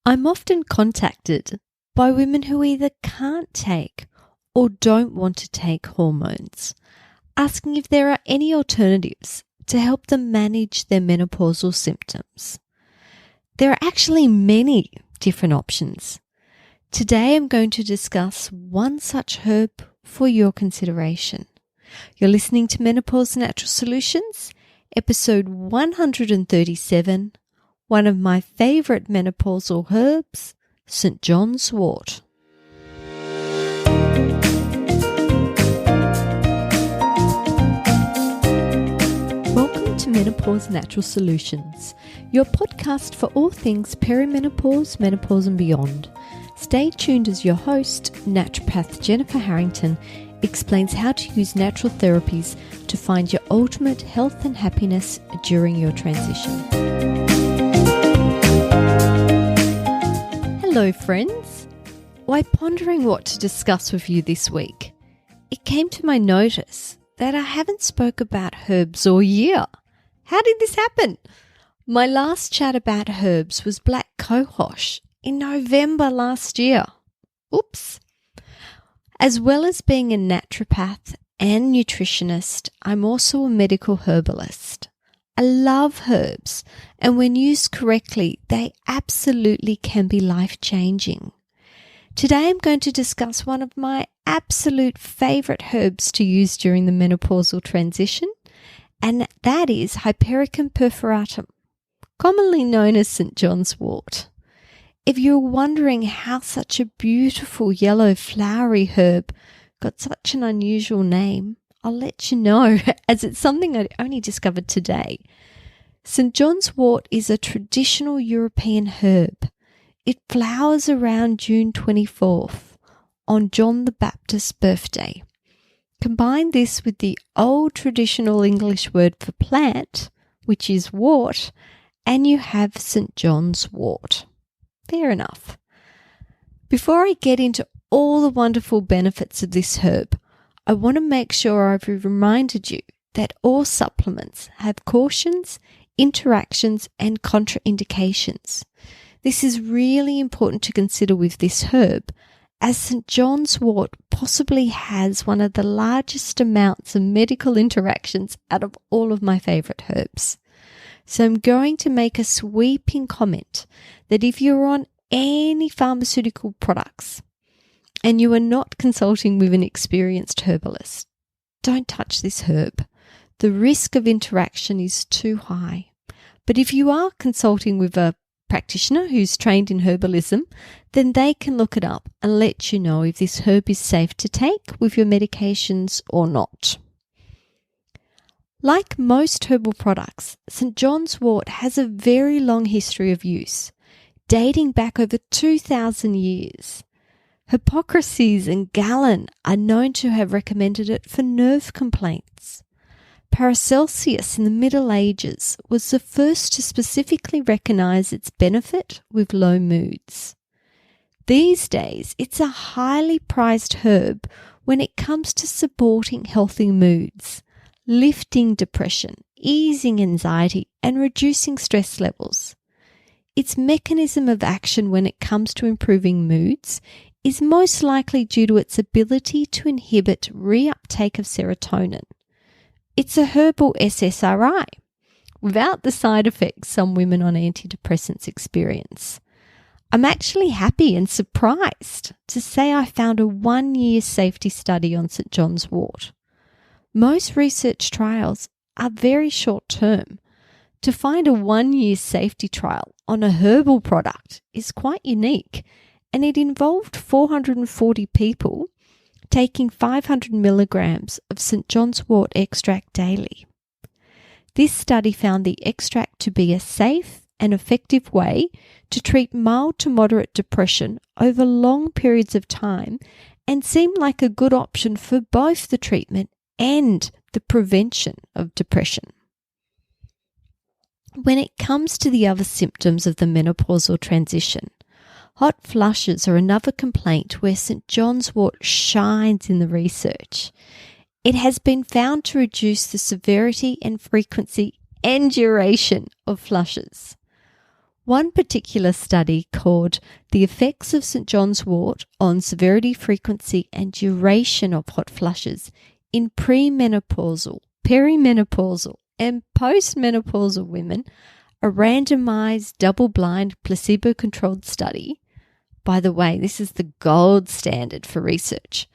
I'm often contacted by women who either can't take or don't want to take hormones, asking if there are any alternatives to help them manage their menopausal symptoms. There are actually many different options. Today I'm going to discuss one such herb for your consideration. You're listening to Menopausenaturalsolutions, episode 137, one of my favourite menopausal herbs, St. John's Wort. Welcome to Menopause Natural Solutions, your podcast for all things perimenopause, menopause and beyond. Stay tuned as your host, Naturopath Jennifer Harrington, explains how to use natural therapies to find your ultimate health and happiness during your transition. Hello friends! While pondering what to discuss with you this week, it came to my notice that I haven't spoke about herbs all year. How did this happen? My last chat about herbs was black cohosh in November last year. Oops! As well as being a naturopath and nutritionist, I'm also a medical herbalist. I love herbs, and when used correctly, they absolutely can be life-changing. Today I'm going to discuss one of my absolute favourite herbs to use during the menopausal transition, and that is Hypericum perforatum, commonly known as St. John's Wort. If you're wondering how such a beautiful yellow flowery herb got such an unusual name, I'll let you know, as it's something I only discovered today. St. John's Wort is a traditional European herb. It flowers around June 24th, on John the Baptist's birthday. Combine this with the old traditional English word for plant, which is wort, and you have St. John's Wort. Fair enough. Before I get into all the wonderful benefits of this herb, I want to make sure I've reminded you that all supplements have cautions, interactions, and contra-indications. This is really important to consider with this herb, as St. John's Wort possibly has one of the largest amounts of medical interactions out of all of my favourite herbs. So I'm going to make a sweeping comment that if you're on any pharmaceutical products, and you are not consulting with an experienced herbalist, don't touch this herb. The risk of interaction is too high. But if you are consulting with a practitioner who's trained in herbalism, then they can look it up and let you know if this herb is safe to take with your medications or not. Like most herbal products, St. John's Wort has a very long history of use, dating back over 2,000 years. Hippocrates and Galen are known to have recommended it for nerve complaints. Paracelsus in the Middle Ages was the first to specifically recognize its benefit with low moods. These days, it's a highly prized herb when it comes to supporting healthy moods, lifting depression, easing anxiety, and reducing stress levels. Its mechanism of action when it comes to improving moods is most likely due to its ability to inhibit reuptake of serotonin. It's a herbal SSRI, without the side effects some women on antidepressants experience. I'm actually happy and surprised to say I found a 1-year safety study on St. John's Wort. Most research trials are very short term. To find a 1-year safety trial on a herbal product is quite unique, and it involved 440 people taking 500 milligrams of St. John's Wort extract daily. This study found the extract to be a safe and effective way to treat mild to moderate depression over long periods of time and seemed like a good option for both the treatment and the prevention of depression. When it comes to the other symptoms of the menopausal transition, hot flushes are another complaint where St. John's Wort shines in the research. It has been found to reduce the severity and frequency and duration of flushes. One particular study called The Effects of St. John's Wort on Severity, Frequency and Duration of Hot Flushes in Premenopausal, Perimenopausal and Postmenopausal women, a randomized, double-blind, placebo-controlled study. By the way, this is the gold standard for research,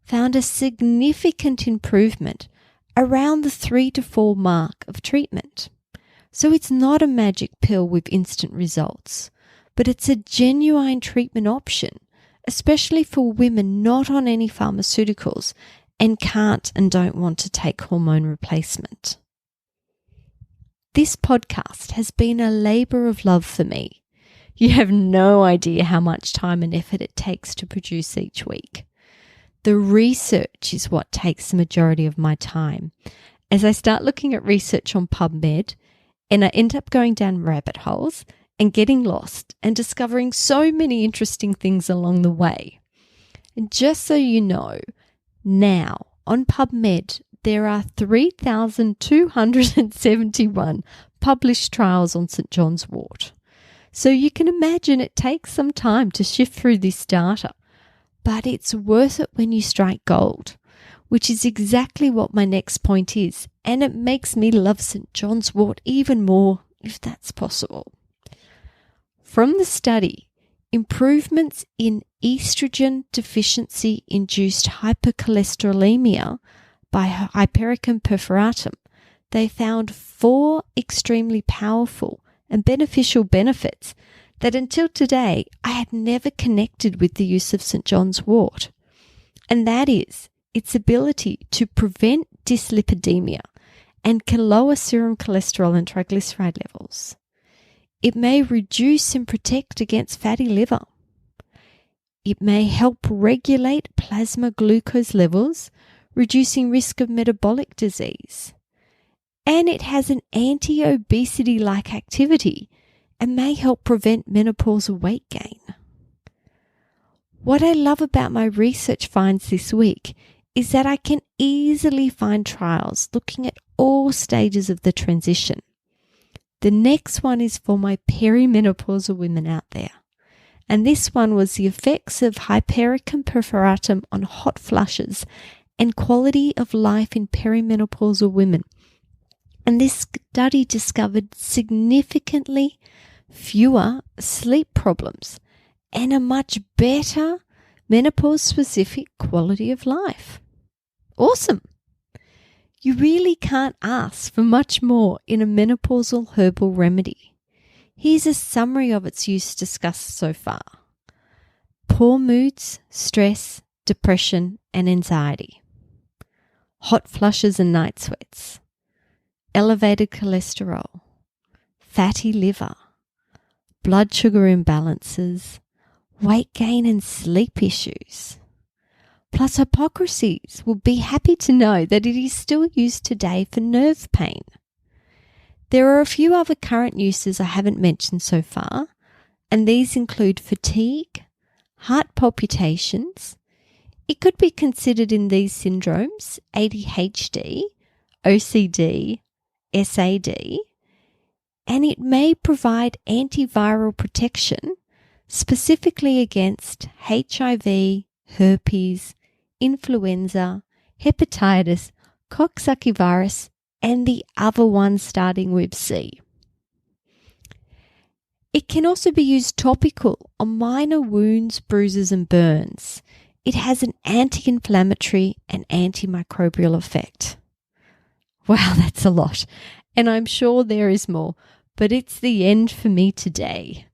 found a significant improvement around the 3 to 4 mark of treatment. So it's not a magic pill with instant results, but it's a genuine treatment option, especially for women not on any pharmaceuticals and can't and don't want to take hormone replacement. This podcast has been a labor of love for me. You have no idea how much time and effort it takes to produce each week. The research is what takes the majority of my time. As I start looking at research on PubMed, and I end up going down rabbit holes and getting lost and discovering so many interesting things along the way. And just so you know, now on PubMed, there are 3,271 published trials on St. John's Wort. So you can imagine it takes some time to sift through this data, but it's worth it when you strike gold, which is exactly what my next point is, and it makes me love St. John's Wort even more, if that's possible. From the study, improvements in estrogen deficiency-induced hypercholesterolemia by Hypericum perforatum, they found 4 extremely powerful and beneficial benefits that until today I had never connected with the use of St. John's Wort, and that is its ability to prevent dyslipidemia and can lower serum cholesterol and triglyceride levels. It may reduce and protect against fatty liver. It may help regulate plasma glucose levels, reducing risk of metabolic disease. And it has an anti-obesity-like activity and may help prevent menopausal weight gain. What I love about my research finds this week is that I can easily find trials looking at all stages of the transition. The next one is for my perimenopausal women out there. And this one was the effects of Hypericum perforatum on hot flushes and quality of life in perimenopausal women. And this study discovered significantly fewer sleep problems and a much better menopause-specific quality of life. Awesome! You really can't ask for much more in a menopausal herbal remedy. Here's a summary of its use discussed so far. Poor moods, stress, depression, and anxiety. Hot flushes and night sweats. Elevated cholesterol. Fatty liver. Blood sugar imbalances. Weight gain and sleep issues. Plus, Hippocrates will be happy to know that it is still used today for nerve pain. There are a few other current uses I haven't mentioned so far, and these include fatigue, heart palpitations. It could be considered in these syndromes ADHD, OCD, SAD, and it may provide antiviral protection specifically against HIV, herpes, influenza, hepatitis, Coxsackie virus, and the other one starting with C. It can also be used topical on minor wounds, bruises, and burns. It has an anti-inflammatory and antimicrobial effect. Wow, that's a lot, and I'm sure there is more, but it's the end for me today.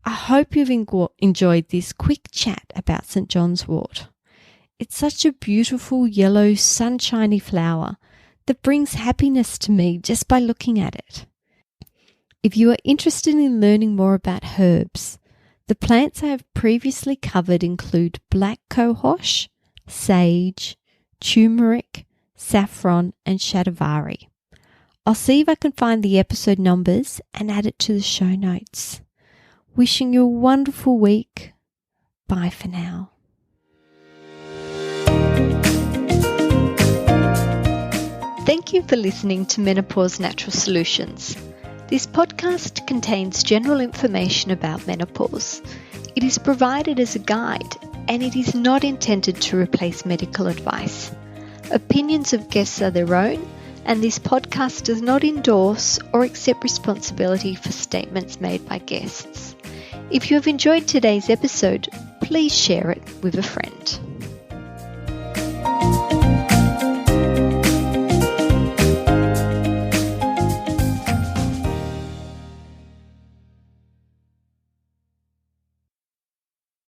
I hope you've enjoyed this quick chat about St. John's Wort. It's such a beautiful yellow sunshiny flower that brings happiness to me just by looking at it. If you are interested in learning more about herbs, the plants I have previously covered include black cohosh, sage, turmeric, saffron, and shatavari. I'll see if I can find the episode numbers and add it to the show notes. Wishing you a wonderful week. Bye for now. Thank you for listening to Menopause Natural Solutions. This podcast contains general information about menopause. It is provided as a guide, and it is not intended to replace medical advice. Opinions of guests are their own, and this podcast does not endorse or accept responsibility for statements made by guests. If you have enjoyed today's episode, please share it with a friend.